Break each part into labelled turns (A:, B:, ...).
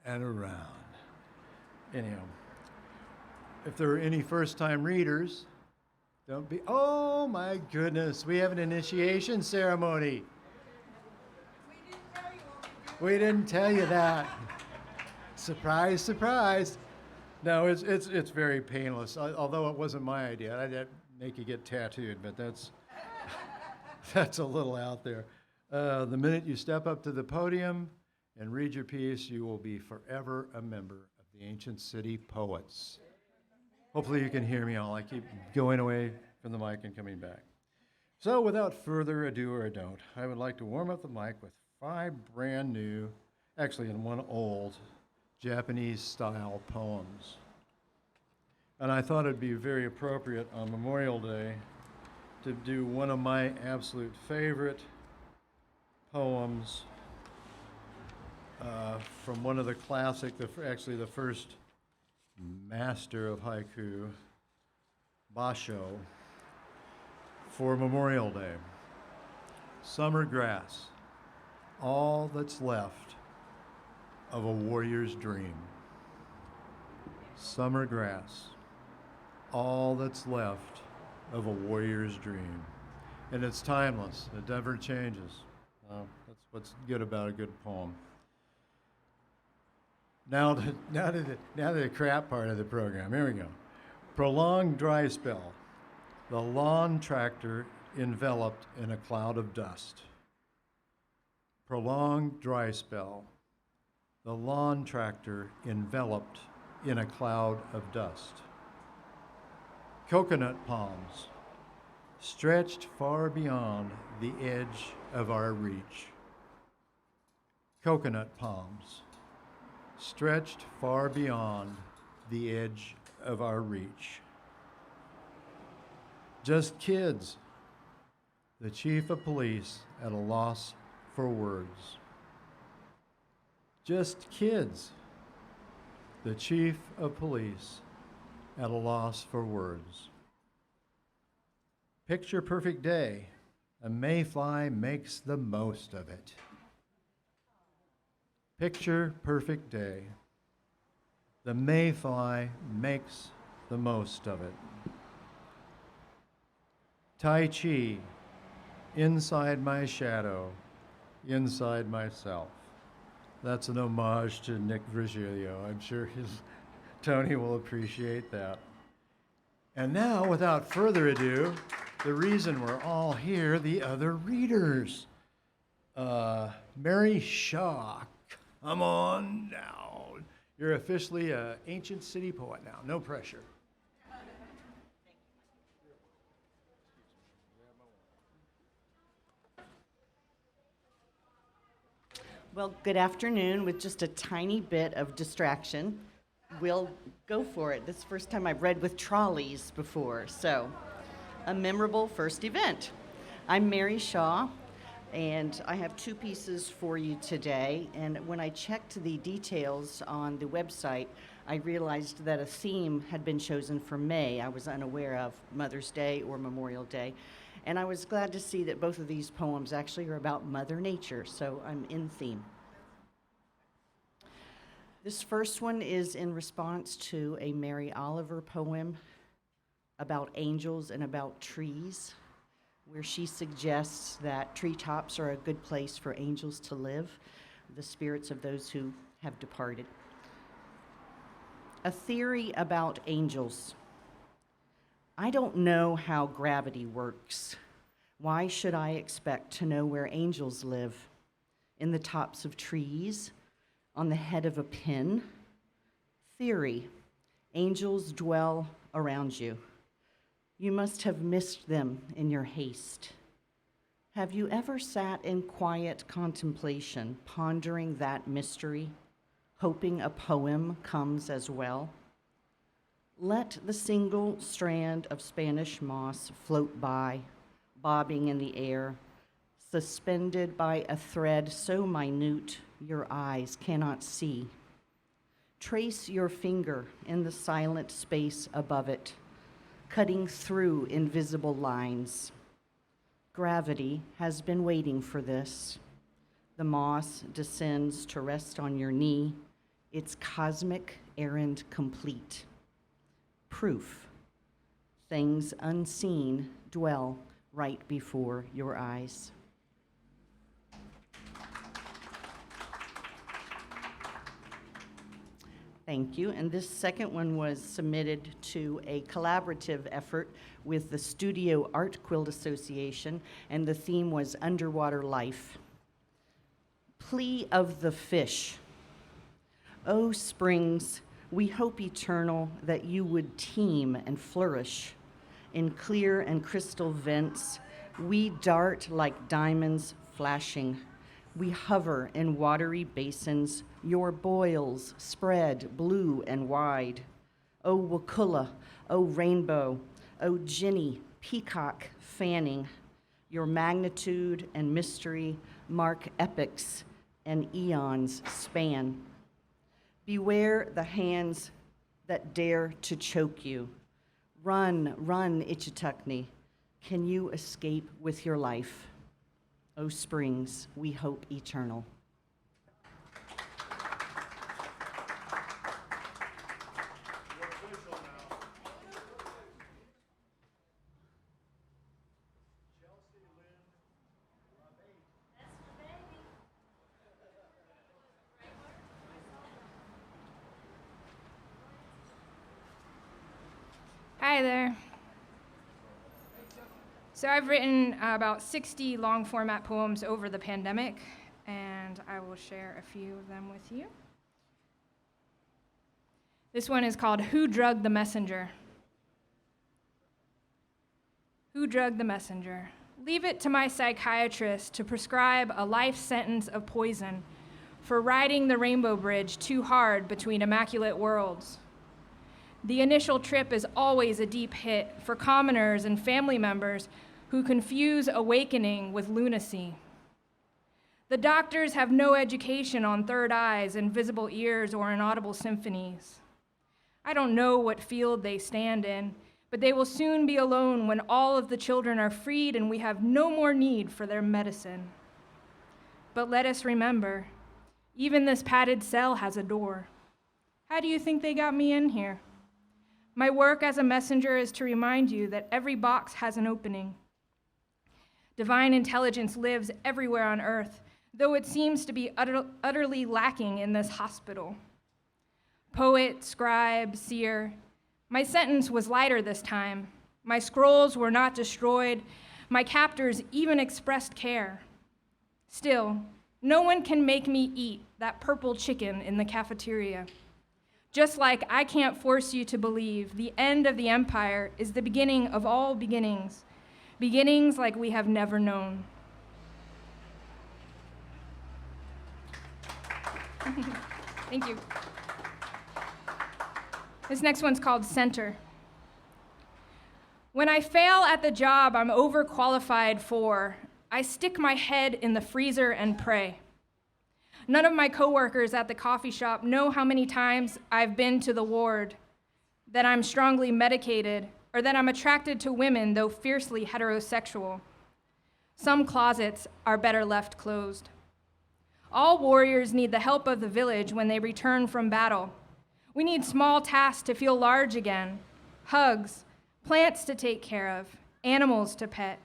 A: and around. Anyhow, if there are any first-time readers, don't be, oh my goodness, we have an initiation ceremony. We didn't tell you that. Surprise, surprise. No, it's very painless, although it wasn't my idea. I'd make you get tattooed, but that's a little out there. The minute you step up to the podium and read your piece, you will be forever a member of the Ancient City Poets. Hopefully you can hear me all. I keep going away from the mic and coming back. So without further ado or don't, I would like to warm up the mic with 5 brand new, actually and 1 old, Japanese style poems. And I thought it'd be very appropriate on Memorial Day to do one of my absolute favorite poems from one of the classic, actually the first master of haiku, Basho, for Memorial Day. Summer grass, all that's left of a warrior's dream. Summer grass, all that's left of a warrior's dream. And it's timeless, it never changes. That's what's good about a good poem. Now to the crap part of the program. Here we go. Prolonged dry spell. The lawn tractor enveloped in a cloud of dust. Prolonged dry spell. The lawn tractor enveloped in a cloud of dust. Coconut palms stretched far beyond the edge of our reach. Coconut palms stretched far beyond the edge of our reach. Just kids, the chief of police at a loss for words. Just kids, the chief of police at a loss for words. Picture perfect day, a mayfly makes the most of it. Picture perfect day, the mayfly makes the most of it. Tai Chi, inside my shadow, inside myself. That's an homage to Nick Virgilio. I'm sure Tony will appreciate that. And now, without further ado, the reason we're all here, the other readers. Mary Shaw, come on down. You're officially an Ancient City Poet now, no pressure.
B: Well, good afternoon. With just a tiny bit of distraction, we'll go for it. This is the first time I've read with trolleys before, so a memorable first event. I'm Mary Shaw, and I have 2 pieces for you today. And when I checked the details on the website, I realized that a theme had been chosen for May. I was unaware of Mother's Day or Memorial Day. And I was glad to see that both of these poems actually are about Mother Nature, so I'm in theme. This first one is in response to a Mary Oliver poem about angels and about trees, where she suggests that treetops are a good place for angels to live, the spirits of those who have departed. A theory about angels. I don't know how gravity works. Why should I expect to know where angels live? In the tops of trees? On the head of a pin? Theory. Angels dwell around you. You must have missed them in your haste. Have you ever sat in quiet contemplation, pondering that mystery, hoping a poem comes as well? Let the single strand of Spanish moss float by, bobbing in the air, suspended by a thread so minute your eyes cannot see. Trace your finger in the silent space above it, cutting through invisible lines. Gravity has been waiting for this. The moss descends to rest on your knee, its cosmic errand complete. Proof, things unseen dwell right before your eyes. Thank you. And this second one was submitted to a collaborative effort with the Studio Art Quilt Association, and the theme was Underwater Life. Plea of the Fish. O springs, we hope eternal that you would teem and flourish. In clear and crystal vents, we dart like diamonds flashing. We hover in watery basins, your boils spread blue and wide. O Wakula, O rainbow, O Ginny, peacock fanning, your magnitude and mystery mark epochs and eons span. Beware the hands that dare to choke you. Run, run, Ichitukni. Can you escape with your life? O springs, we hope eternal.
C: Hi there. So I've written about 60 long format poems over the pandemic, and I will share a few of them with you. This one is called Who Drugged the Messenger? Who drugged the messenger? Leave it to my psychiatrist to prescribe a life sentence of poison for riding the rainbow bridge too hard between immaculate worlds. The initial trip is always a deep hit for commoners and family members who confuse awakening with lunacy. The doctors have no education on third eyes, invisible ears, or inaudible symphonies. I don't know what field they stand in, but they will soon be alone when all of the children are freed and we have no more need for their medicine. But let us remember, even this padded cell has a door. How do you think they got me in here? My work as a messenger is to remind you that every box has an opening. Divine intelligence lives everywhere on earth, though it seems to be utterly lacking in this hospital. Poet, scribe, seer, my sentence was lighter this time. My scrolls were not destroyed. My captors even expressed care. Still, no one can make me eat that purple chicken in the cafeteria. Just like I can't force you to believe the end of the empire is the beginning of all beginnings, beginnings like we have never known. Thank you. This next one's called Center. When I fail at the job I'm overqualified for, I stick my head in the freezer and pray. None of my coworkers at the coffee shop know how many times I've been to the ward, that I'm strongly medicated, or that I'm attracted to women, though fiercely heterosexual. Some closets are better left closed. All warriors need the help of the village when they return from battle. We need small tasks to feel large again, hugs, plants to take care of, animals to pet.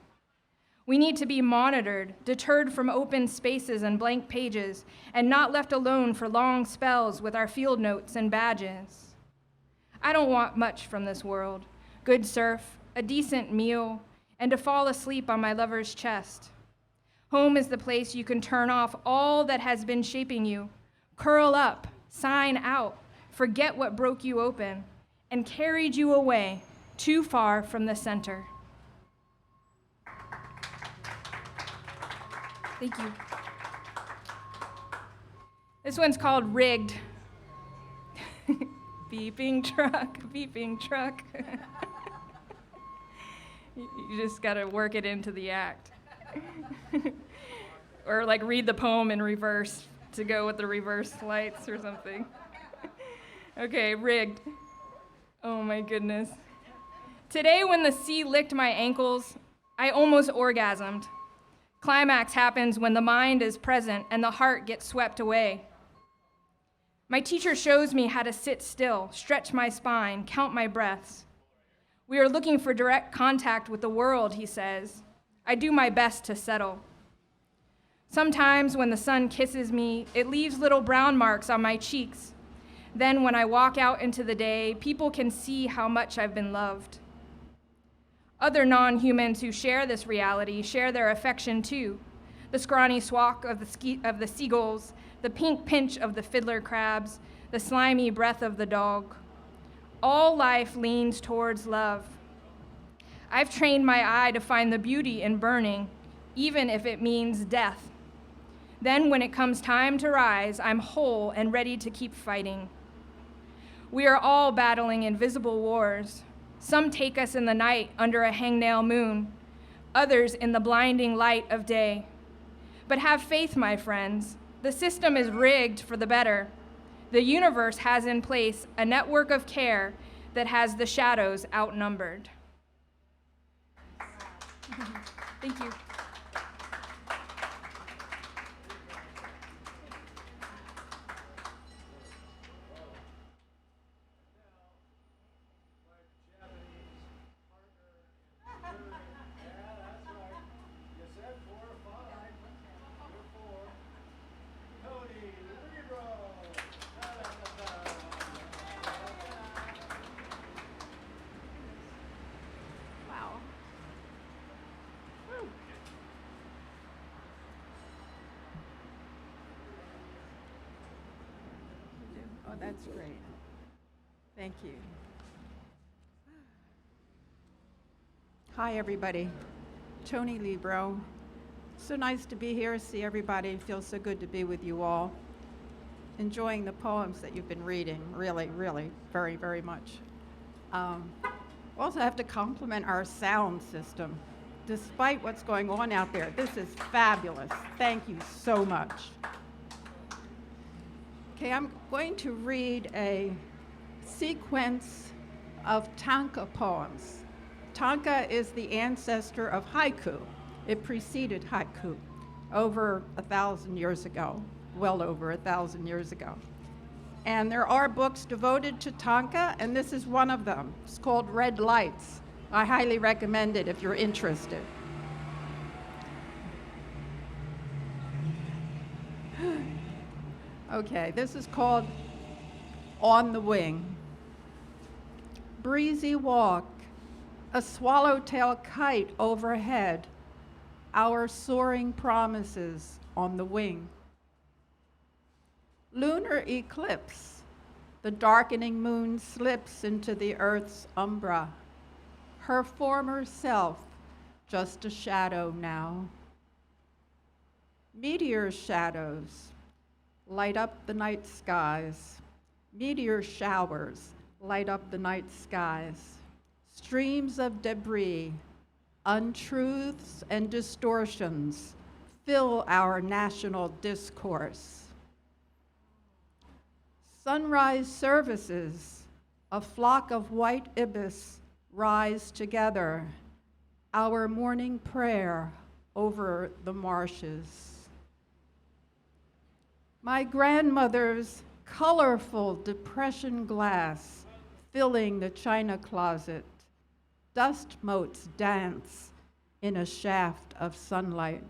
C: We need to be monitored, deterred from open spaces and blank pages, and not left alone for long spells with our field notes and badges. I don't want much from this world. Good surf, a decent meal, and to fall asleep on my lover's chest. Home is the place you can turn off all that has been shaping you, curl up, sign out, forget what broke you open, and carried you away too far from the center. Thank you. This one's called Rigged. Beeping truck, beeping truck. You just gotta work it into the act. Or like read the poem in reverse to go with the reverse lights or something. Okay, Rigged. Oh my goodness. Today when the sea licked my ankles, I almost orgasmed. Climax happens when the mind is present and the heart gets swept away. My teacher shows me how to sit still, stretch my spine, count my breaths. We are looking for direct contact with the world, he says. I do my best to settle. Sometimes when the sun kisses me, it leaves little brown marks on my cheeks. Then when I walk out into the day, people can see how much I've been loved. Other non-humans who share this reality share their affection too. The scrawny squawk of the seagulls, the pink pinch of the fiddler crabs, the slimy breath of the dog. All life leans towards love. I've trained my eye to find the beauty in burning, even if it means death. Then when it comes time to rise, I'm whole and ready to keep fighting. We are all battling invisible wars. Some take us in the night under a hangnail moon, others in the blinding light of day. But have faith, my friends. The system is rigged for the better. The universe has in place a network of care that has the shadows outnumbered. Thank you.
A: Toni Libro.
D: Wow. Woo. Oh, that's great. Thank you. Hi, everybody. Toni Libro. So nice to be here, see everybody. It feels so good to be with you all. Enjoying the poems that you've been reading, really, really, very, very much. Also have to compliment our sound system. Despite what's going on out there, this is fabulous. Thank you so much. Okay, I'm going to read a sequence of tanka poems. Tanka is the ancestor of haiku. It preceded haiku over 1,000 years ago, well over 1,000 years ago. And there are books devoted to tanka, and this is one of them. It's called Red Lights. I highly recommend it if you're interested. Okay, this is called On the Wing. Breezy walk, a swallowtail kite overhead, our soaring promises on the wing. Lunar eclipse, the darkening moon slips into the earth's umbra, her former self just a shadow now. Meteor shadows light up the night skies. Meteor showers light up the night skies. Streams of debris, untruths and distortions fill our national discourse. Sunrise services, a flock of white ibis rise together, our morning prayer over the marshes. My grandmother's colorful depression glass filling the china closet, dust motes dance in a shaft of sunlight.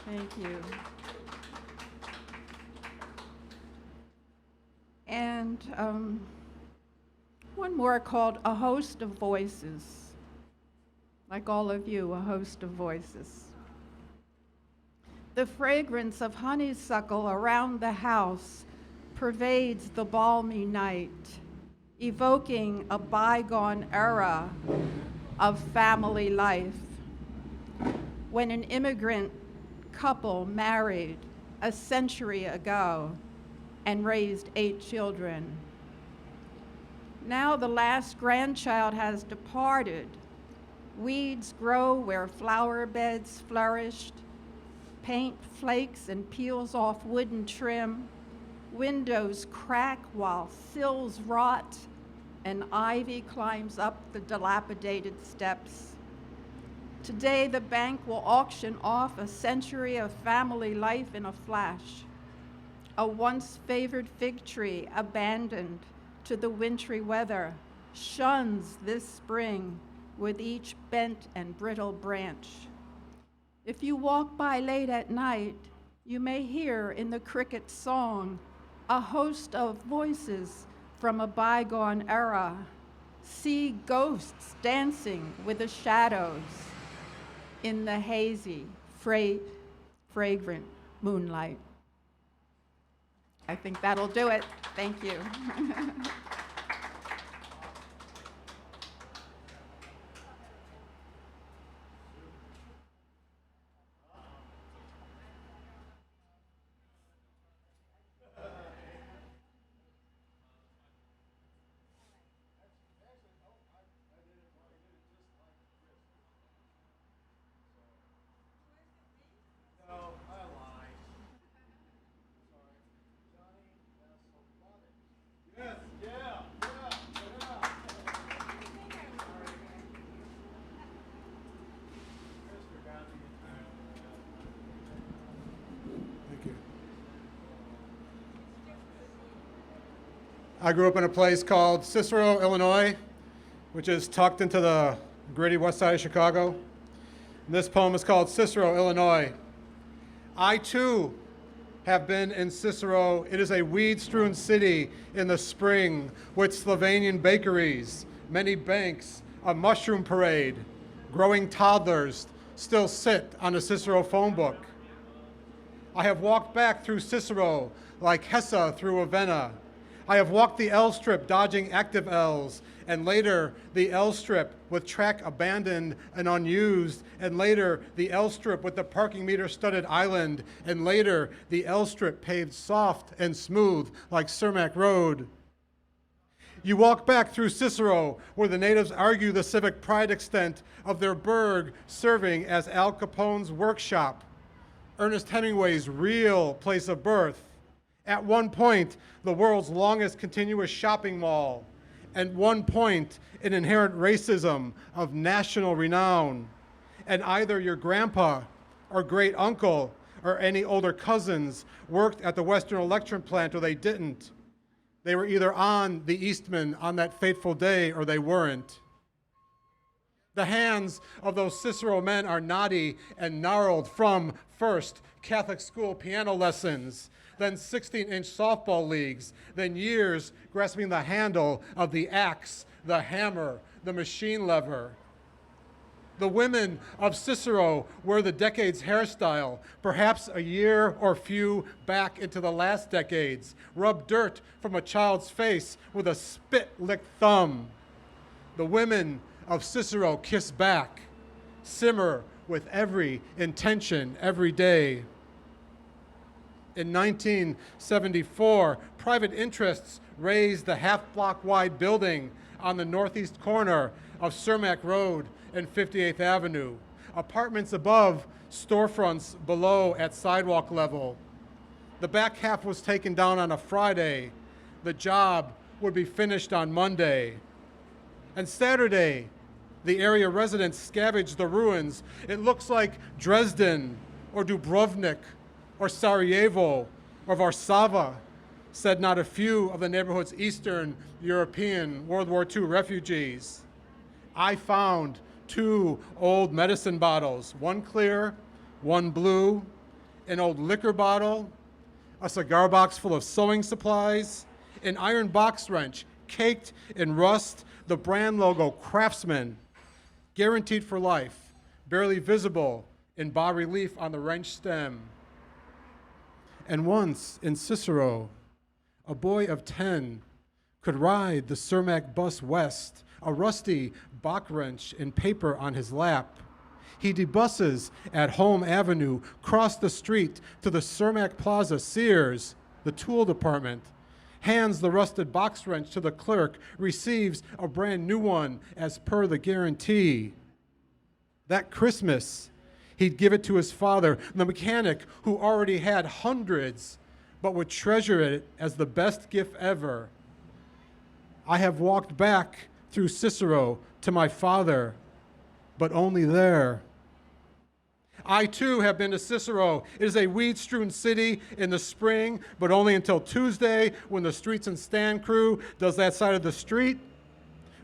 D: Thank you. And one more called A Host of Voices. Like all of you, a host of voices. The fragrance of honeysuckle around the house pervades the balmy night, evoking a bygone era of family life, when an immigrant couple married a century ago and raised 8 children. Now the last grandchild has departed. Weeds grow where flower beds flourished. Paint flakes and peels off wooden trim. Windows crack while sills rot, and ivy climbs up the dilapidated steps. Today, the bank will auction off a century of family life in a flash. A once favored fig tree, abandoned to the wintry weather, shuns this spring with each bent and brittle branch. If you walk by late at night, you may hear in the cricket's song a host of voices from a bygone era. See ghosts dancing with the shadows in the hazy, fragrant moonlight. I think that'll do it. Thank you.
E: I grew up in a place called Cicero, Illinois, which is tucked into the gritty west side of Chicago. And this poem is called Cicero, Illinois. I too have been in Cicero. It is a weed-strewn city in the spring with Slovenian bakeries, many banks, a mushroom parade. Growing toddlers still sit on the Cicero phone book. I have walked back through Cicero like Hesse through Ravenna. I have walked the L Strip dodging active L's, and later the L Strip with track abandoned and unused, and later the L Strip with the parking meter studded island, and later the L Strip paved soft and smooth like Cermak Road. You walk back through Cicero where the natives argue the civic pride extent of their burg serving as Al Capone's workshop, Ernest Hemingway's real place of birth. At one point, the world's longest continuous shopping mall. At one point, an inherent racism of national renown. And either your grandpa or great uncle or any older cousins worked at the Western Electric plant or they didn't. They were either on the Eastman on that fateful day or they weren't. The hands of those Cicero men are knotty and gnarled from, first, Catholic school piano lessons, then 16-inch softball leagues, then years grasping the handle of the axe, the hammer, the machine lever. The women of Cicero wear the decade's hairstyle, perhaps a year or few back into the last decades, rub dirt from a child's face with a spit-licked thumb. The women of Cicero kiss back, simmer with every intention every day. In 1974, private interests raised the half-block wide building on the northeast corner of Cermak Road and 58th Avenue. Apartments above, storefronts below at sidewalk level. The back half was taken down on a Friday. The job would be finished on Monday. And Saturday, the area residents scavenged the ruins. It looks like Dresden or Dubrovnik or Sarajevo or Warsaw, said not a few of the neighborhood's Eastern European World War II refugees. I found 2 old medicine bottles, one clear, one blue, an old liquor bottle, a cigar box full of sewing supplies, an iron box wrench caked in rust, the brand logo Craftsman, guaranteed for life, barely visible in bas-relief on the wrench stem. And once in Cicero, a boy of 10 could ride the Cermak bus west, a rusty Bach wrench and paper on his lap. He debusses at Home Avenue, cross the street to the Cermak Plaza Sears, the tool department, hands the rusted box wrench to the clerk, receives a brand new one as per the guarantee. That Christmas, he'd give it to his father, the mechanic who already had hundreds, but would treasure it as the best gift ever. I have walked back through Cicero to my father, but only there I too have been to Cicero. It is a weed-strewn city in the spring, but only until Tuesday when the Streets and Stand crew does that side of the street.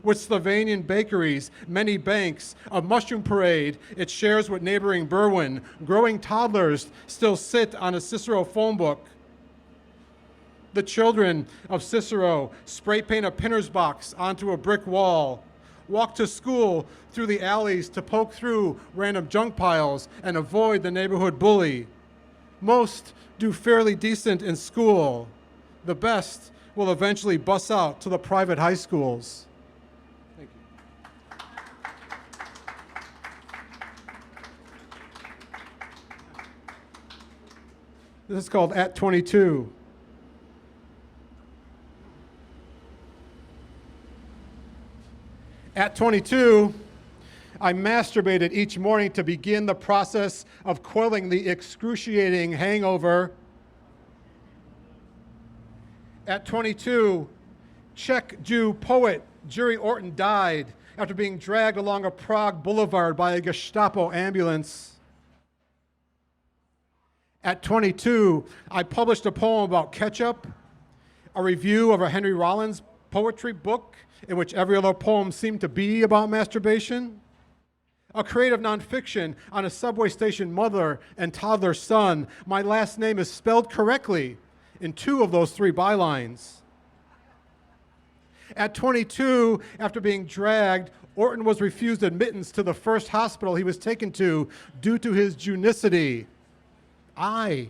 E: With Slovenian bakeries, many banks, a mushroom parade it shares with neighboring Berwyn. Growing toddlers still sit on a Cicero phone book. The children of Cicero spray paint a pinner's box onto a brick wall, walk to school through the alleys to poke through random junk piles and avoid the neighborhood bully. Most do fairly decent in school. The best will eventually bus out to the private high schools. Thank you. This is called At 22. At 22, I masturbated each morning to begin the process of quelling the excruciating hangover. At 22, Czech Jew poet Jerry Orton died after being dragged along a Prague boulevard by a Gestapo ambulance. At 22, I published a poem about ketchup, a review of a Henry Rollins poetry book in which every other poem seemed to be about masturbation, a creative nonfiction on a subway station mother and toddler son. My last name is spelled correctly in 2 of those 3 bylines. At 22, after being dragged, Orton was refused admittance to the first hospital he was taken to due to his Jewnicity. I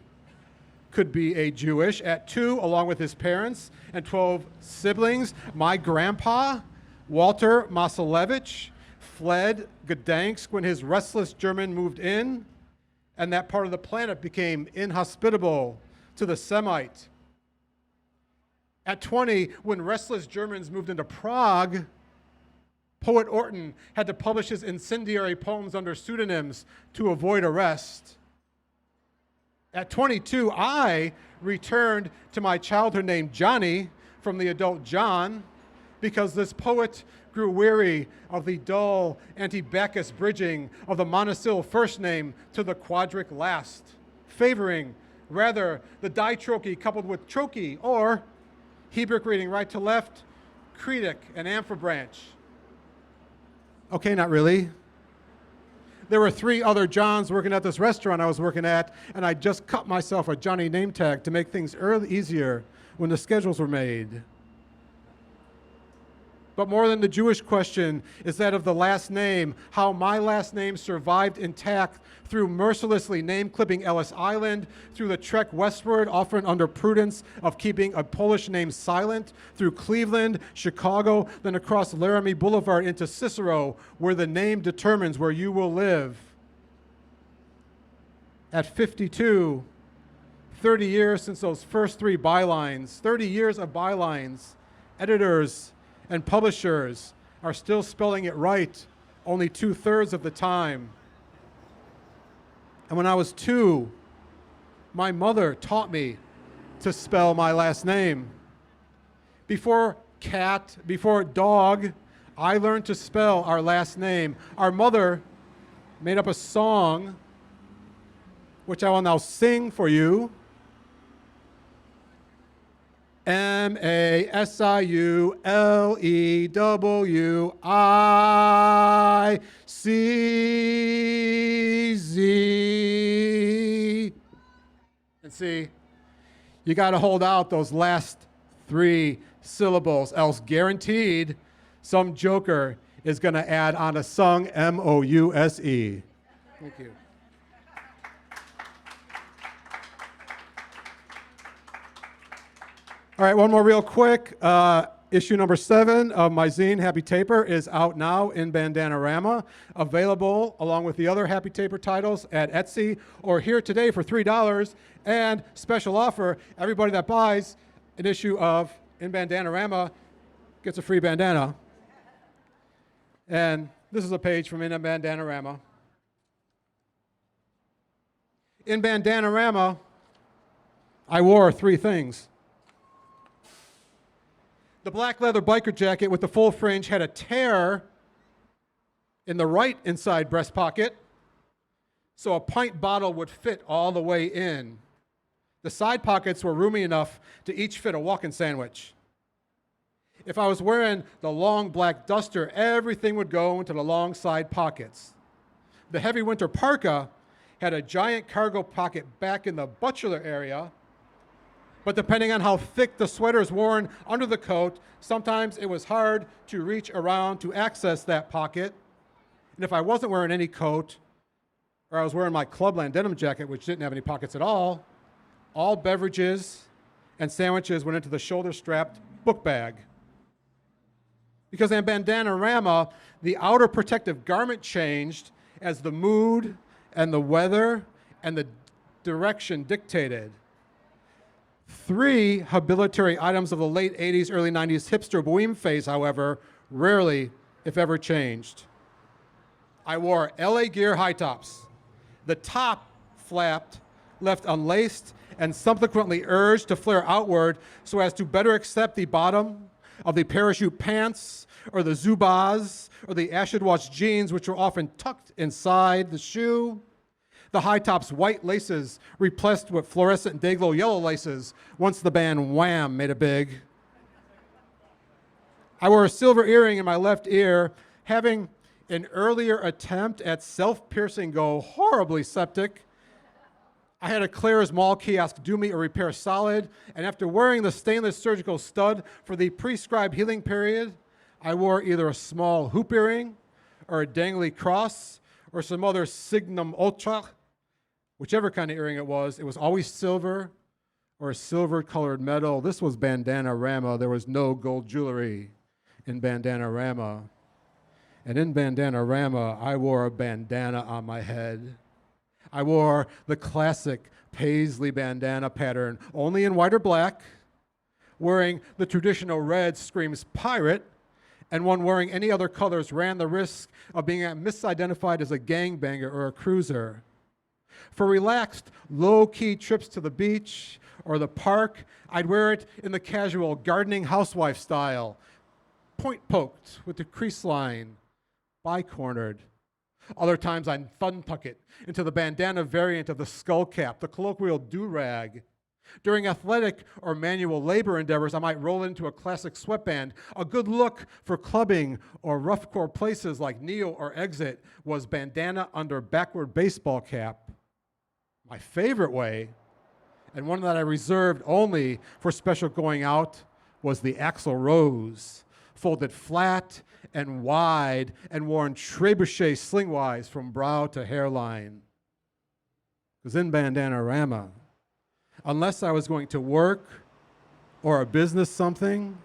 E: could be a Jewish. At 2, along with his parents and 12 siblings, my grandpa, Walter Masiulewicz, fled Gdansk when his restless German moved in, and that part of the planet became inhospitable to the Semite. At 20, when restless Germans moved into Prague, poet Orton had to publish his incendiary poems under pseudonyms to avoid arrest. At 22, I returned to my childhood name Johnny from the adult John because this poet grew weary of the dull anti-Bacchus bridging of the monosyllable first name to the quadric last, favoring rather the ditrochee coupled with trochee, or Hebrew reading right to left, cretic and amphibranch. Okay, not really. There were 3 other Johns working at this restaurant I was working at, and I just cut myself a Johnny name tag to make things easier when the schedules were made. But more than the Jewish question is that of the last name, how my last name survived intact through mercilessly name-clipping Ellis Island, through the trek westward, often under prudence of keeping a Polish name silent, through Cleveland, Chicago, then across Laramie Boulevard into Cicero, where the name determines where you will live. At 52, 30 years since those first 3 bylines, 30 years of bylines, editors and publishers are still spelling it right only 2/3 of the time. And when I was 2, my mother taught me to spell my last name. Before cat, before dog, I learned to spell our last name. Our mother made up a song, which I will now sing for you. Masiulewicz. And see, you got to hold out those last 3 syllables, else guaranteed some joker is going to add on a sung Mouse. Thank you. All right, one more real quick. Issue number 7 of my zine, Happy Taper, is out now in Bandanarama, available along with the other Happy Taper titles at Etsy or here today for $3. And special offer, everybody that buys an issue of In Bandanarama gets a free bandana. And this is a page from In Bandanarama. In Bandanarama, I wore 3 things. The black leather biker jacket with the full fringe had a tear in the right inside breast pocket. so a pint bottle would fit all the way in. The side pockets were roomy enough to each fit a walking sandwich. If I was wearing the long black duster, everything would go into the long side pockets. The heavy winter parka had a giant cargo pocket back in the butchular area, but depending on how thick the sweaters worn under the coat, sometimes it was hard to reach around to access that pocket. And if I wasn't wearing any coat, or I was wearing my Clubland denim jacket, which didn't have any pockets at all beverages and sandwiches went into the shoulder-strapped book bag. Because in Bandanarama, the outer protective garment changed as the mood and the weather and the direction dictated. 3 habillatory items of the late 80s, early 90s hipster boheme phase, however, rarely, if ever, changed. I wore LA Gear high tops. The top flapped, left unlaced, and subsequently urged to flare outward so as to better accept the bottom of the parachute pants or the Zubaz or the acid wash jeans, which were often tucked inside the shoe. The high top's white laces replaced with fluorescent Dayglow yellow laces once the band Wham made it big. I wore a silver earring in my left ear, having an earlier attempt at self-piercing go horribly septic. I had a Claire's Mall kiosk do me a repair solid, and after wearing the stainless surgical stud for the prescribed healing period, I wore either a small hoop earring or a dangly cross or some other signum ultra. Whichever kind of earring it was always silver or a silver-colored metal. This was Bandanarama. There was no gold jewelry in Bandanarama. And in Bandanarama, I wore a bandana on my head. I wore the classic paisley bandana pattern, only in white or black, wearing the traditional red screams pirate, and one wearing any other colors ran the risk of being misidentified as a gangbanger or a cruiser. For relaxed, low-key trips to the beach or the park, I'd wear it in the casual gardening housewife style, point-poked with the crease line, bi-cornered. Other times I'd thun-tuck it into the bandana variant of the skull cap, the colloquial do-rag. During athletic or manual labor endeavors, I might roll into a classic sweatband. A good look for clubbing or roughcore places like Neo or Exit was bandana under backward baseball cap. My favorite way, and one that I reserved only for special going out, was the Axl Rose, folded flat and wide and worn trebuchet slingwise from brow to hairline. Because in Bandanarama, unless I was going to work or a business something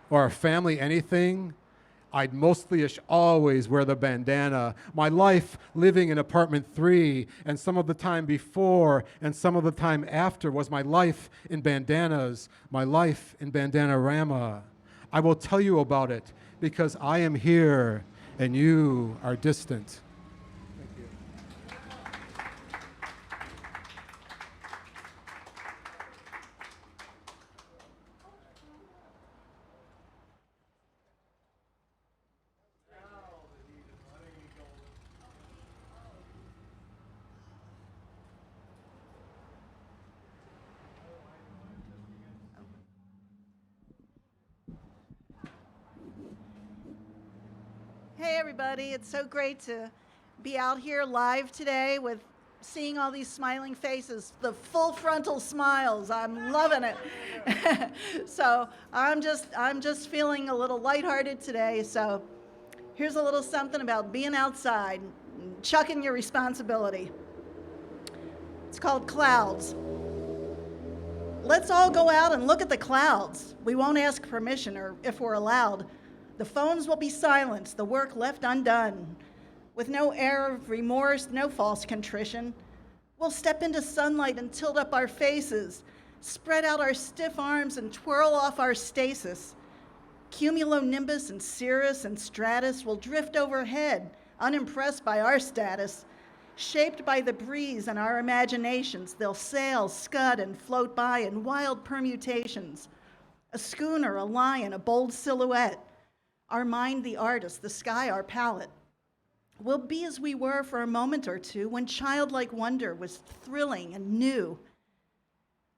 E: or a family anything, I'd mostly-ish always wear the bandana. My life living in apartment 3 and some of the time before and some of the time after was my life in bandanas, my life in Bandanarama. I will tell you about it because I am here and you are distant. Thank you.
F: Hey everybody, it's so great to be out here live today with seeing all these smiling faces, the full frontal smiles. I'm loving it. So I'm just feeling a little lighthearted today. So here's a little something about being outside, chucking your responsibility. It's called Clouds. Let's all go out and look at the clouds. We won't ask permission or if we're allowed. The phones will be silenced, the work left undone. With no air of remorse, no false contrition, we'll step into sunlight and tilt up our faces, spread out our stiff arms and twirl off our stasis. Cumulonimbus and cirrus and stratus will drift overhead, unimpressed by our status. Shaped by the breeze and our imaginations, they'll sail, scud, and float by in wild permutations. A schooner, a lion, a bold silhouette. Our mind the artist, the sky our palette. We'll be as we were for a moment or two when childlike wonder was thrilling and new,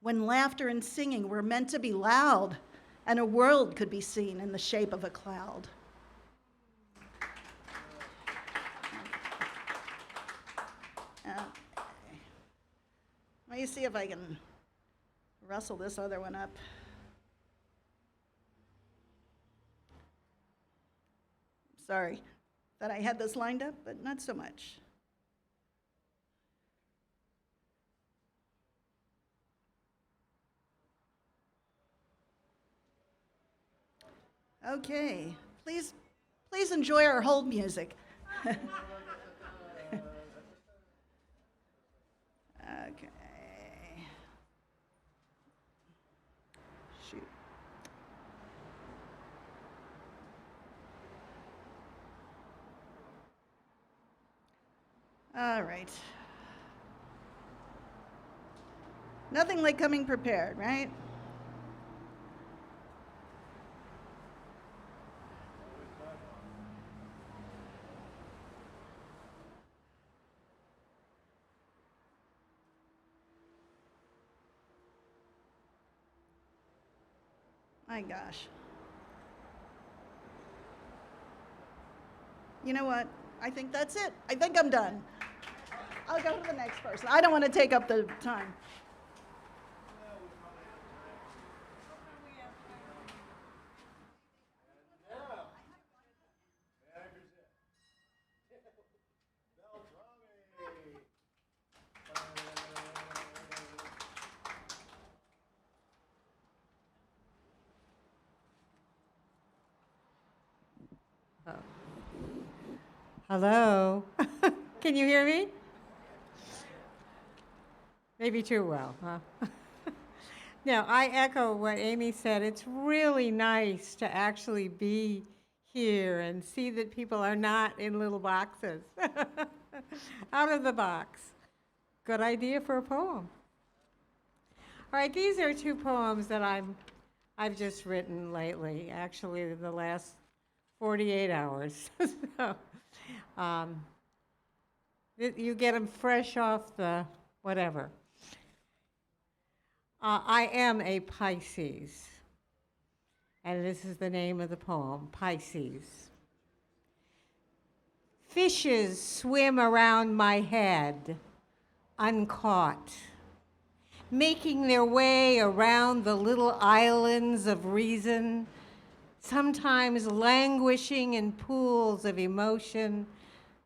F: when laughter and singing were meant to be loud and a world could be seen in the shape of a cloud. Okay. Let me see if I can rustle this other one up. Sorry that I had this lined up, but not so much. Okay, please enjoy our hold music. Okay. Shoot. All right. Nothing like coming prepared, right? My gosh. You know what? I think that's it. I think I'm done. I'll go to the next person. I don't want to take up the time.
G: Hello. Can you hear me? Maybe too well, huh? No, I echo what Amy said. It's really nice to actually be here and see that people are not in little boxes. Out of the box. Good idea for a poem. All right, these are two poems that I've just written lately, actually the last 48 hours. So, you get them fresh off the whatever. I am a Pisces, and this is the name of the poem, Pisces. Fishes swim around my head, uncaught, making their way around the little islands of reason, sometimes languishing in pools of emotion,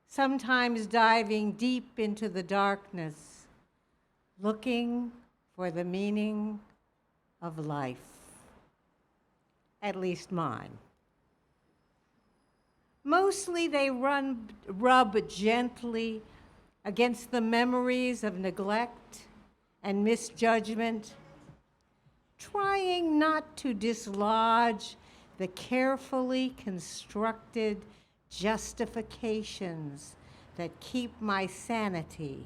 G: sometimes diving deep into the darkness, looking for the meaning of life, at least mine. Mostly they rub gently against the memories of neglect and misjudgment, trying not to dislodge the carefully constructed justifications that keep my sanity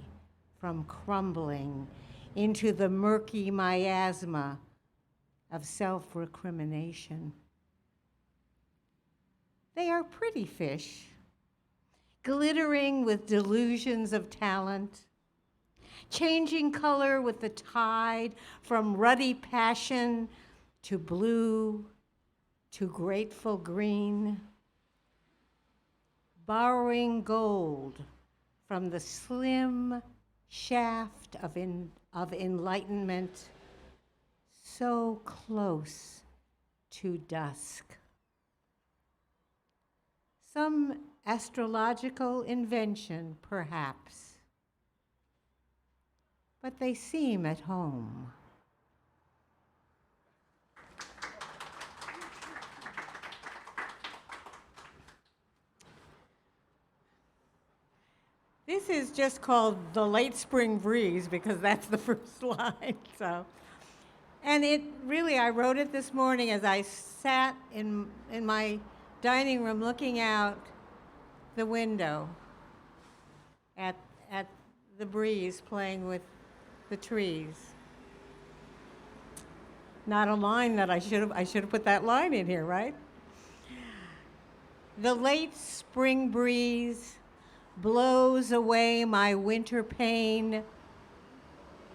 G: from crumbling into the murky miasma of self-recrimination. They are pretty fish, glittering with delusions of talent, changing color with the tide from ruddy passion to blue to grateful green, borrowing gold from the slim shaft of enlightenment, so close to dusk. Some astrological invention, perhaps, but they seem at home. This is just called The Late Spring Breeze because that's the first line. So, and it really, I wrote it this morning as I sat in my dining room looking out the window at the breeze playing with the trees. Not a line that I should have put that line in here, right? The late spring breeze blows away my winter pain.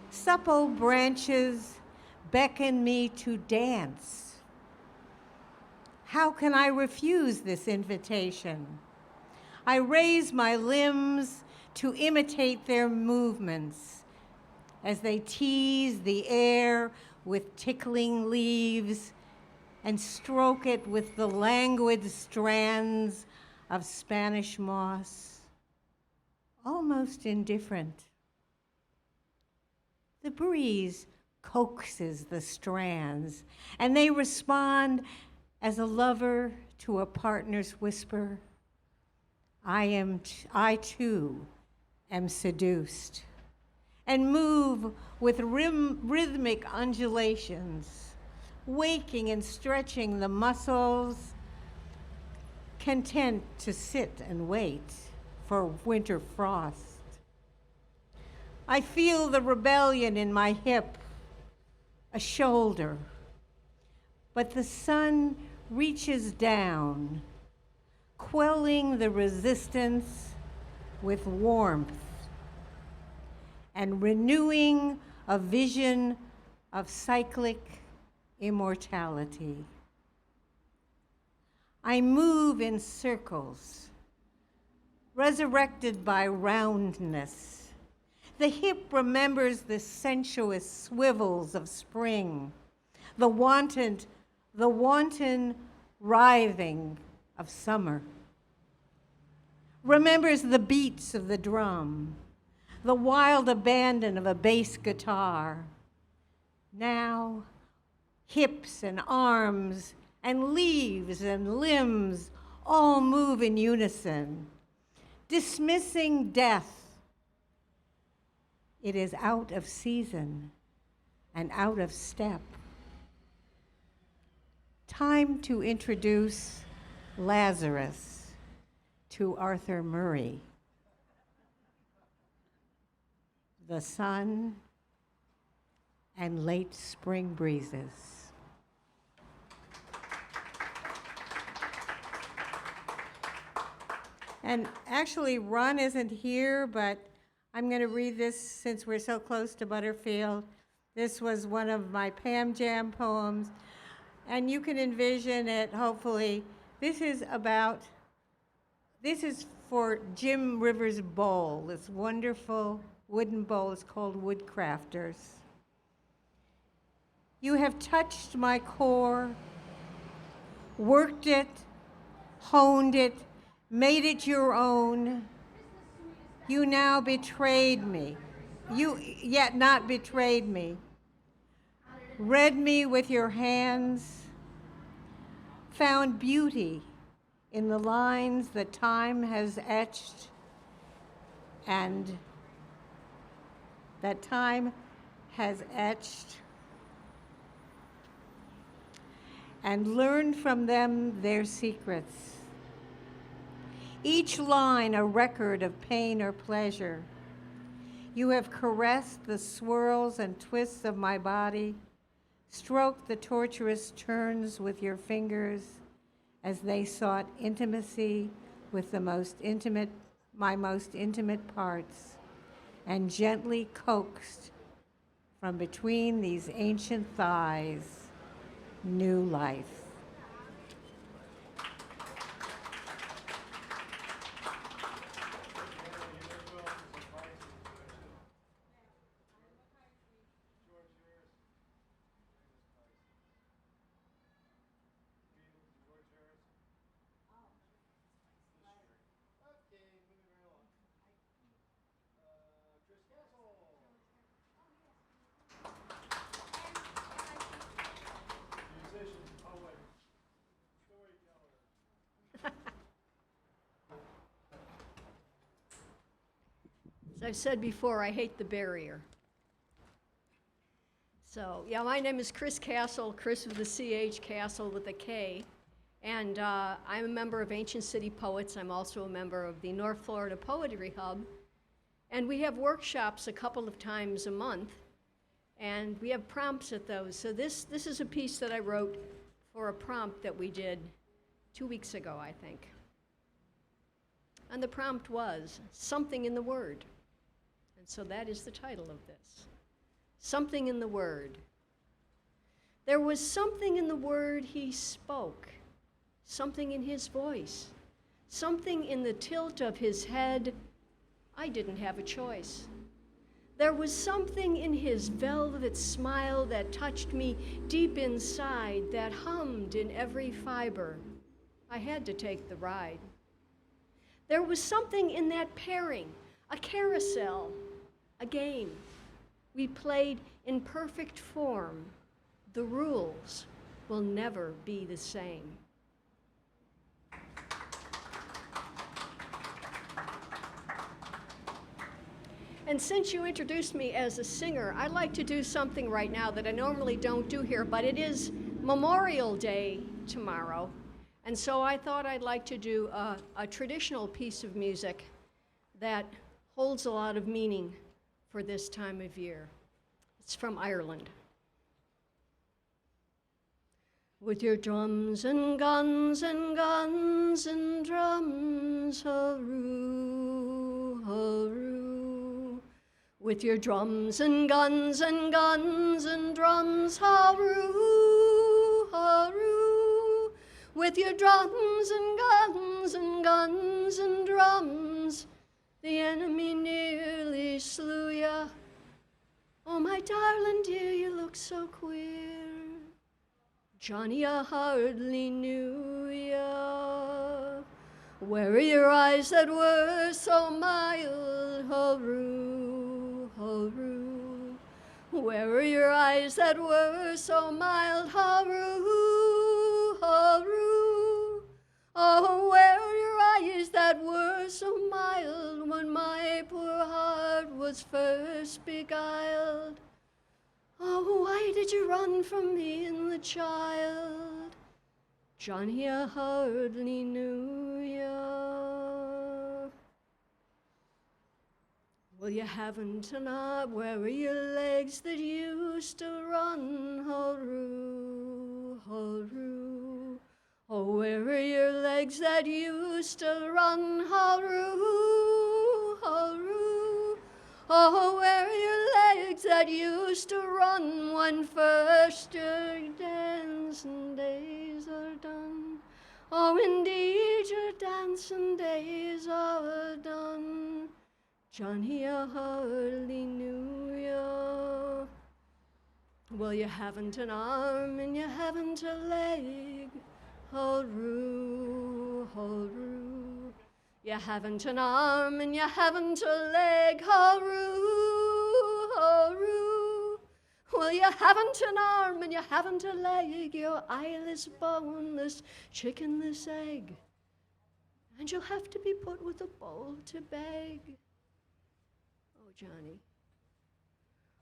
G: Supple branches beckon me to dance. How can I refuse this invitation? I raise my limbs to imitate their movements as they tease the air with tickling leaves and stroke it with the languid strands of Spanish moss, almost indifferent. The breeze coaxes the strands, and they respond as a lover to a partner's whisper. I too am seduced, and move with rhythmic undulations, waking and stretching the muscles, content to sit and wait for winter frost. I feel the rebellion in my hip, a shoulder, but the sun reaches down, quelling the resistance with warmth and renewing a vision of cyclic immortality. I move in circles, resurrected by roundness. The hip remembers the sensuous swivels of spring, the wanton writhing of summer. Remembers the beats of the drum, the wild abandon of a bass guitar. Now, hips and arms and leaves and limbs all move in unison, dismissing death. It is out of season and out of step. Time to introduce Lazarus to Arthur Murray. The sun and late spring breezes. And actually, Ron isn't here, but I'm going to read this since we're so close to Butterfield. This was one of my Pam Jam poems, and you can envision it, hopefully. This is for Jim Rivers' bowl, this wonderful wooden bowl. It's called Woodcrafters. You have touched my core, worked it, honed it, made it your own. You now betrayed me. You yet not betrayed me. Read me with your hands, found beauty in the lines that time has etched, and and learned from them their secrets. Each line a record of pain or pleasure. You have caressed the swirls and twists of my body, stroked the torturous turns with your fingers as they sought intimacy with my most intimate parts, and gently coaxed from between these ancient thighs new life.
H: As I've said before, I hate the barrier. So, yeah, my name is Chris Kastle, Chris with a CH, Kastle with a K. And I'm a member of Ancient City Poets. I'm also a member of the North Florida Poetry Hub. And we have workshops a couple of times a month. And we have prompts at those. So this is a piece that I wrote for a prompt that we did 2 weeks ago, I think. And the prompt was, something in the word. And so that is the title of this. Something in the word. There was something in the word he spoke, something in his voice, something in the tilt of his head. I didn't have a choice. There was something in his velvet smile that touched me deep inside, that hummed in every fiber. I had to take the ride. There was something in that pairing, a carousel, a game. We played in perfect form. The rules will never be the same. And since you introduced me as a singer, I'd like to do something right now that I normally don't do here, but it is Memorial Day tomorrow. And so I thought I'd like to do a traditional piece of music that holds a lot of meaning for this time of year. It's from Ireland. With your drums and guns and guns and drums, hurroo, hurroo. With your drums and guns and guns and drums, hurroo, hurroo. With your drums and guns and guns and drums, the enemy nearly slew ya. Oh, my darling dear, you look so queer. Johnny, I hardly knew ya. Where are your eyes that were so mild? Hurroo, hurroo. Where are your eyes that were so mild? Hurroo, hurroo. Oh, where are your eyes that were so mild when my poor heart was first beguiled? Oh, why did you run from me and the child? Johnny, I hardly knew ya. Well, you haven't an arm. Where are your legs that used to run? Hurroo, hurroo. Oh, where are your legs that used to run? Hurroo, hurroo. Oh, where are your legs that used to run when first your dancing days are done? Oh, indeed, your dancing days are done. Johnny, I hardly knew ya. Well, you haven't an arm and you haven't a leg. Hurroo, hurroo. You haven't an arm and you haven't a leg. Hurroo, hurroo. Well, you haven't an arm and you haven't a leg. You're eyeless, boneless, chickenless egg. And you'll have to be put with a bowl to beg. Oh, Johnny.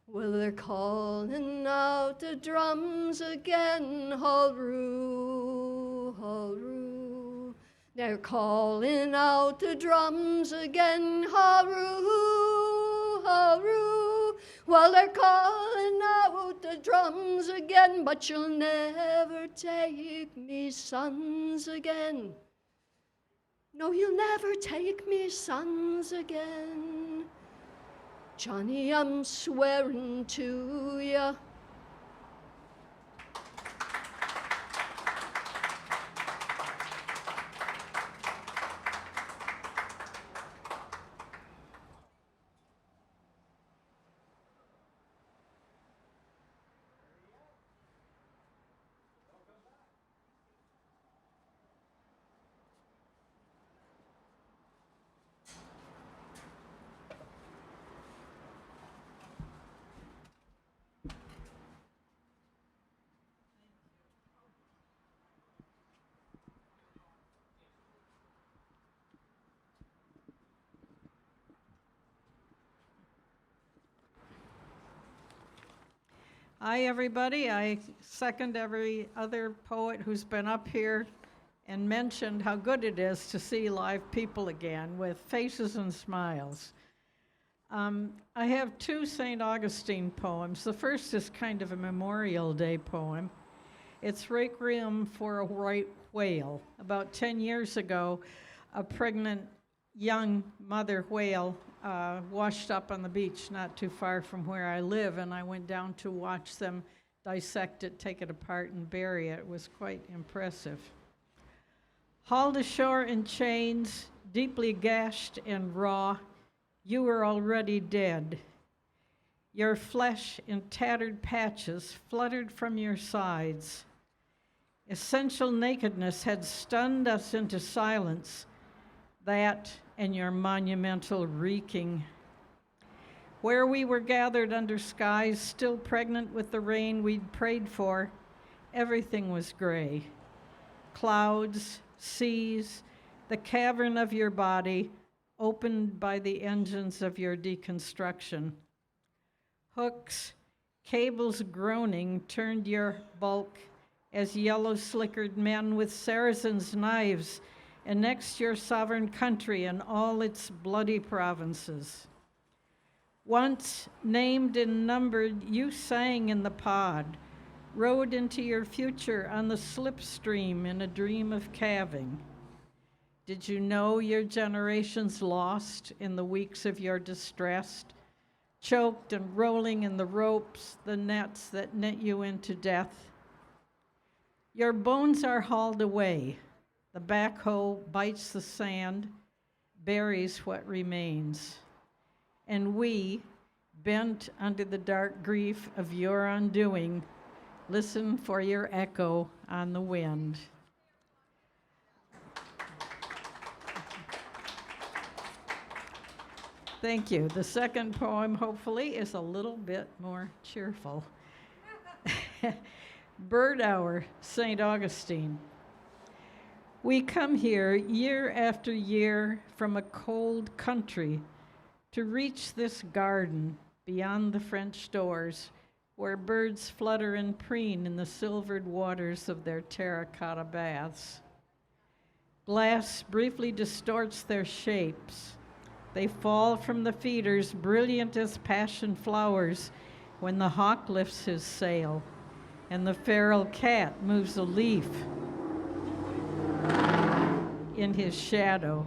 H: Well, they're calling out the drums again. Hurroo, hurroo. They're calling out the drums again. Hurroo, hurroo. Well, they're calling out the drums again, but you'll never take me sons again. No, you'll never take me sons again. Johnny, I'm swearing to ya.
D: Hi, everybody. I second every other poet who's been up here and mentioned how good it is to see live people again with faces and smiles. I have two St. Augustine poems. The first is kind of a Memorial Day poem. It's Requiem for a White Whale. About 10 years ago, a pregnant young mother whale washed up on the beach not too far from where I live, and I went down to watch them dissect it, take it apart, and bury it. It was quite impressive. Hauled ashore in chains, deeply gashed and raw, you were already dead. Your flesh in tattered patches fluttered from your sides. Essential nakedness had stunned us into silence, that and your monumental reeking. Where we were gathered under skies still pregnant with the rain we'd prayed for, everything was gray. Clouds, seas, the cavern of your body opened by the engines of your deconstruction. Hooks, cables groaning turned your bulk as yellow slickered men with Saracens' knives annexed your sovereign country and all its bloody provinces. Once named and numbered, you sang in the pod, rode into your future on the slipstream in a dream of calving. Did you know your generation's lost in the weeks of your distress, choked and rolling in the ropes, the nets that net you into death? Your bones are hauled away. The backhoe bites the sand, buries what remains. And we, bent under the dark grief of your undoing, listen for your echo on the wind. Thank you. The second poem, hopefully, is a little bit more cheerful. Bird Hour, St. Augustine. We come here year after year from a cold country to reach this garden beyond the French doors where birds flutter and preen in the silvered waters of their terracotta baths. Glass briefly distorts their shapes. They fall from the feeders brilliant as passion flowers when the hawk lifts his sail and the feral cat moves a leaf in his shadow.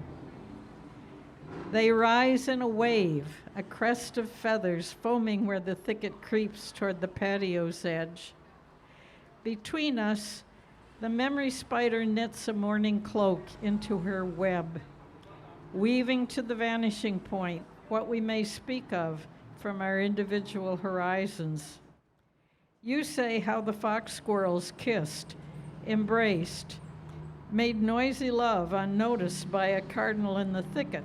D: They rise in a wave, a crest of feathers foaming where the thicket creeps toward the patio's edge. Between us, the memory spider knits a morning cloak into her web, weaving to the vanishing point what we may speak of from our individual horizons. You say how the fox squirrels kissed, embraced, made noisy love unnoticed by a cardinal in the thicket,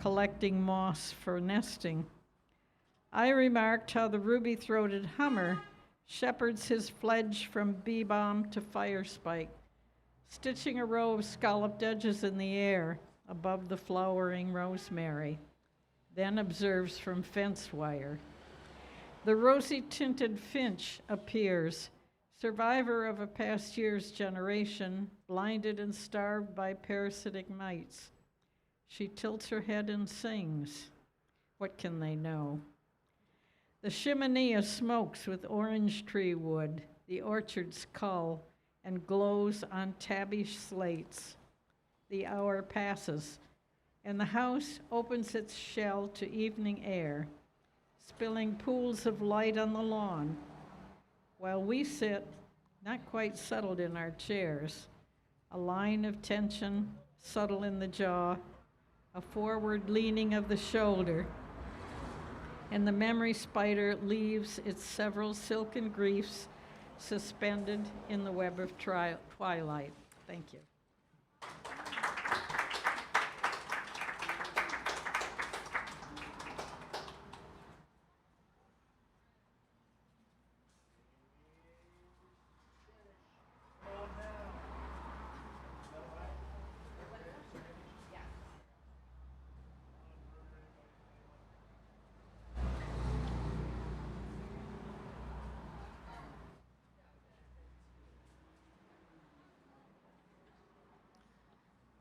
D: collecting moss for nesting. I remarked how the ruby-throated hummer shepherds his fledge from bee-balm to fire spike, stitching a row of scalloped edges in the air above the flowering rosemary, then observes from fence wire. The rosy-tinted finch appears, survivor of a past year's generation, blinded and starved by parasitic mites. She tilts her head and sings. What can they know? The chiminea smokes with orange tree wood, the orchards cull and glows on tabbish slates. The hour passes, and the house opens its shell to evening air, spilling pools of light on the lawn, while we sit, not quite settled in our chairs, a line of tension, subtle in the jaw, a forward leaning of the shoulder, and the memory spider leaves its several silken griefs suspended in the web of twilight. Thank you.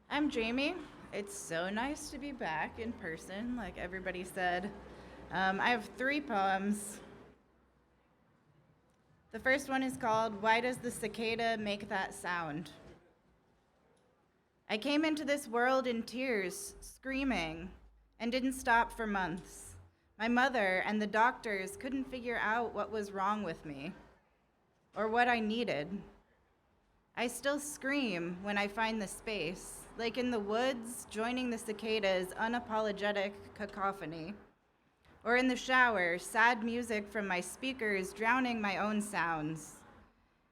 I: I'm Jamie. It's so nice to be back in person, like everybody said. I have 3 poems. The first one is called, Why Does the Cicada Make That Sound? I came into this world in tears, screaming, and didn't stop for months. My mother and the doctors couldn't figure out what was wrong with me or what I needed. I still scream when I find the space, like in the woods, joining the cicadas' unapologetic cacophony, or in the shower, sad music from my speakers drowning my own sounds.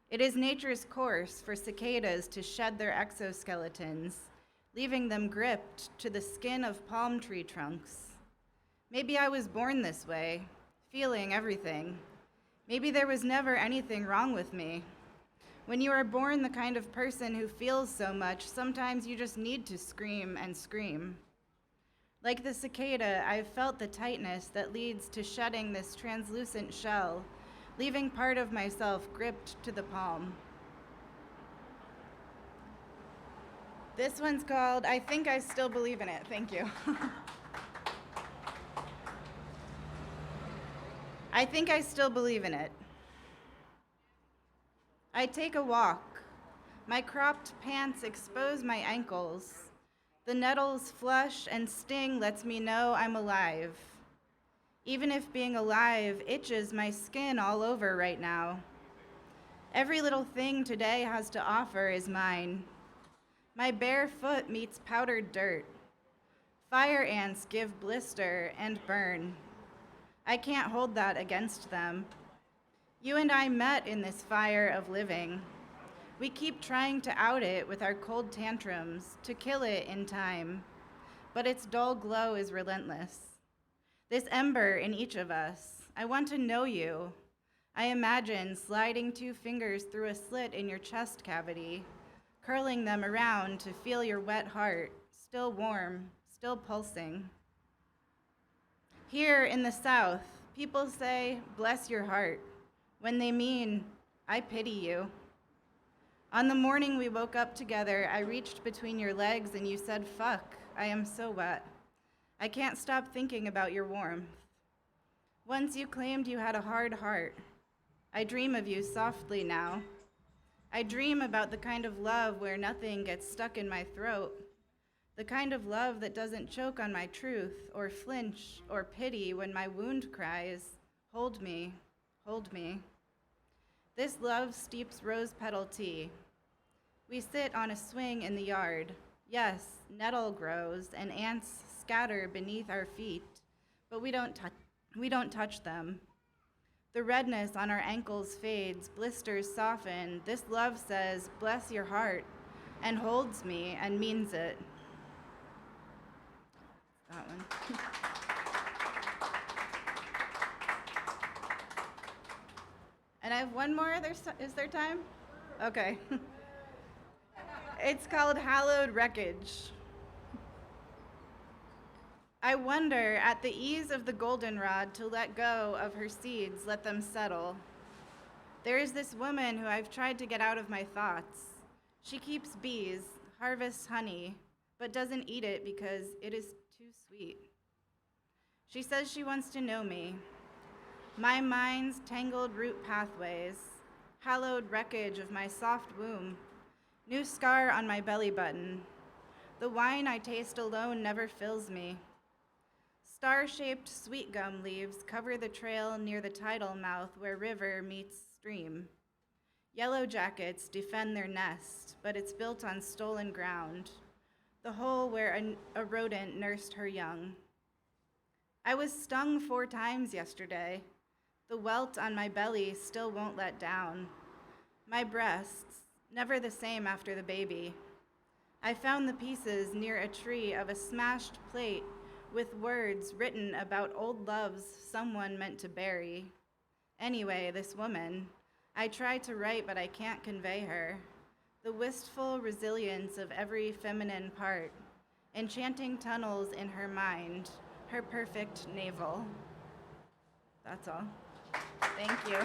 I: It is nature's course for cicadas to shed their exoskeletons, leaving them gripped to the skin of palm tree trunks. Maybe I was born this way, feeling everything. Maybe there was never anything wrong with me. When you are born the kind of person who feels so much, sometimes you just need to scream and scream. Like the cicada, I've felt the tightness that leads to shedding this translucent shell, leaving part of myself gripped to the palm. This one's called I Think I Still Believe in It. Thank you. I think I still believe in it. I take a walk. My cropped pants expose my ankles. The nettles flush and sting lets me know I'm alive. Even if being alive itches my skin all over right now. Every little thing today has to offer is mine. My bare foot meets powdered dirt. Fire ants give blister and burn. I can't hold that against them. You and I met in this fire of living. We keep trying to out it with our cold tantrums, to kill it in time, but its dull glow is relentless. This ember in each of us, I want to know you. I imagine sliding 2 fingers through a slit in your chest cavity, curling them around to feel your wet heart, still warm, still pulsing. Here in the South, people say, "Bless your heart," when they mean, "I pity you." On the morning we woke up together, I reached between your legs and you said, "Fuck, I am so wet. I can't stop thinking about your warmth." Once you claimed you had a hard heart. I dream of you softly now. I dream about the kind of love where nothing gets stuck in my throat, the kind of love that doesn't choke on my truth or flinch or pity when my wound cries, "Hold me, hold me." This love steeps rose petal tea. We sit on a swing in the yard. Yes, nettle grows and ants scatter beneath our feet, but we don't touch them. The redness on our ankles fades, blisters soften. This love says, "Bless your heart," and holds me and means it. That one. And I have one more. Is there time? Okay. It's called Hallowed Wreckage. I wonder, at the ease of the goldenrod, to let go of her seeds, let them settle. There is this woman who I've tried to get out of my thoughts. She keeps bees, harvests honey, but doesn't eat it because it is too sweet. She says she wants to know me. My mind's tangled root pathways, hallowed wreckage of my soft womb, new scar on my belly button. The wine I taste alone never fills me. Star-shaped sweet gum leaves cover the trail near the tidal mouth where river meets stream. Yellow jackets defend their nest, but it's built on stolen ground, the hole where a rodent nursed her young. I was stung 4 times yesterday. The welt on my belly still won't let down. My breasts, never the same after the baby. I found the pieces near a tree of a smashed plate with words written about old loves someone meant to bury. Anyway, this woman, I try to write, but I can't convey her. The wistful resilience of every feminine part, enchanting tunnels in her mind, her perfect navel. That's all. Thank you.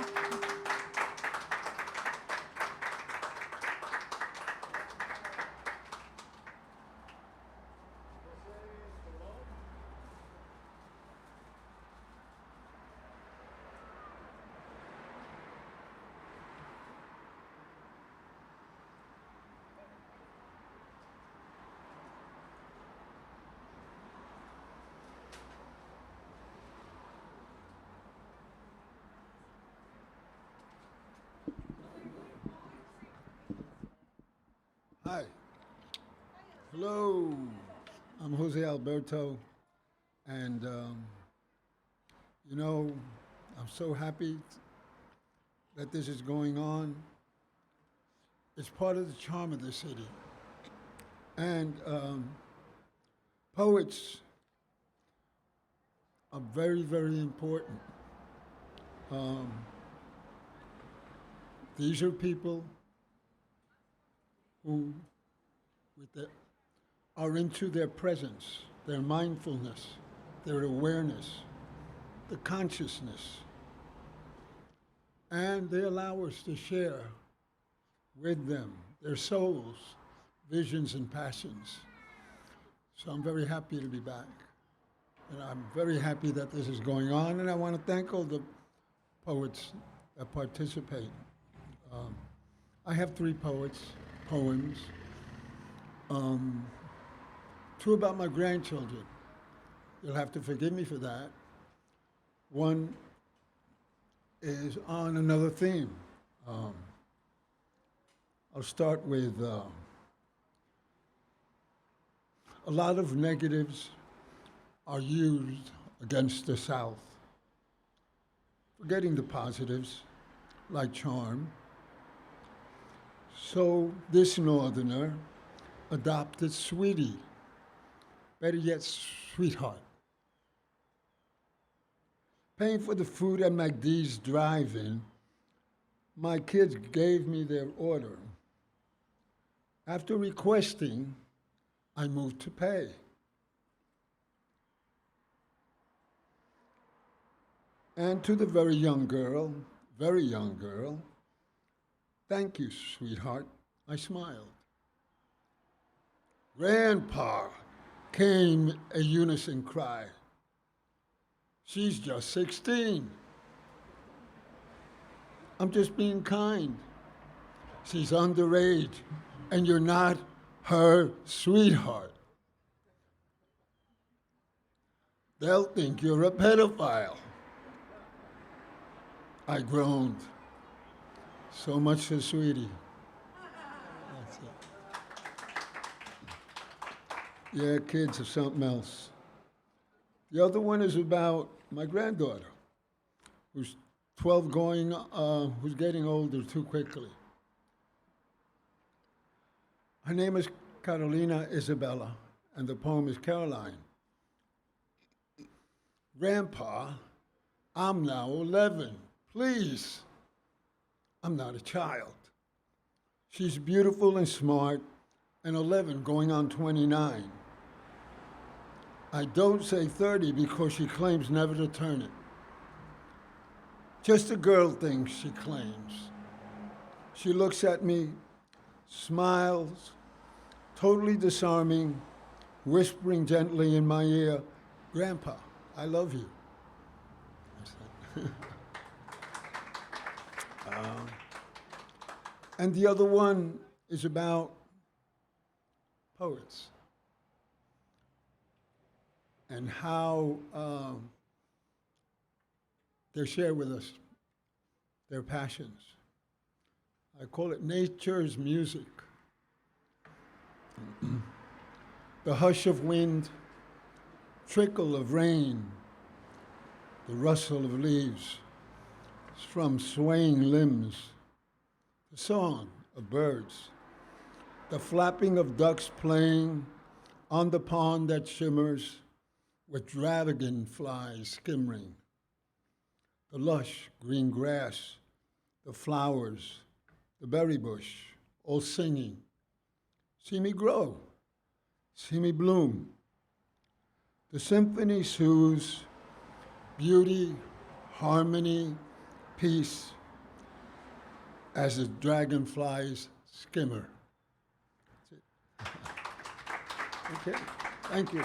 J: Hi. Hello. I'm Jose Alberto, and you know, I'm so happy that this is going on. It's part of the charm of the city. And poets are very, very important. These are people who are into their presence, their mindfulness, their awareness, the consciousness. And they allow us to share with them their souls, visions, and passions. So I'm very happy to be back. And I'm very happy that this is going on, and I want to thank all the poets that participate. I have 3 poems. Two about my grandchildren. You'll have to forgive me for that. One is on another theme. I'll start with a lot of negatives are used against the South, forgetting the positives, like charm. So this Northerner adopted Sweetie, better yet, Sweetheart. Paying for the food at McD's drive-in, my kids gave me their order. After requesting, I moved to pay. And to the very young girl, thank you, sweetheart, I smiled. Grandpa, came a unison cry. She's just 16. I'm just being kind. She's underage, and you're not her sweetheart. They'll think you're a pedophile. I groaned. So much for Sweetie. That's it. Yeah, kids are something else. The other one is about my granddaughter, who's 12 who's getting older too quickly. Her name is Carolina Isabella, and the poem is Caroline. Grandpa, I'm now 11. Please, I'm not a child. She's beautiful and smart, and 11 going on 29. I don't say 30 because she claims never to turn it. Just a girl thing, she claims. She looks at me, smiles, totally disarming, whispering gently in my ear, Grandpa, I love you. I said, and the other one is about poets and how they share with us their passions. I call it nature's music. The hush of wind, trickle of rain, the rustle of leaves from swaying limbs, the song of birds, the flapping of ducks playing on the pond that shimmers with dragonflies skimmering, the lush green grass, the flowers, the berry bush, all singing. See me grow, see me bloom. The symphony soothes beauty, harmony, peace, as the dragonflies skimmer. That's it. Okay, thank you.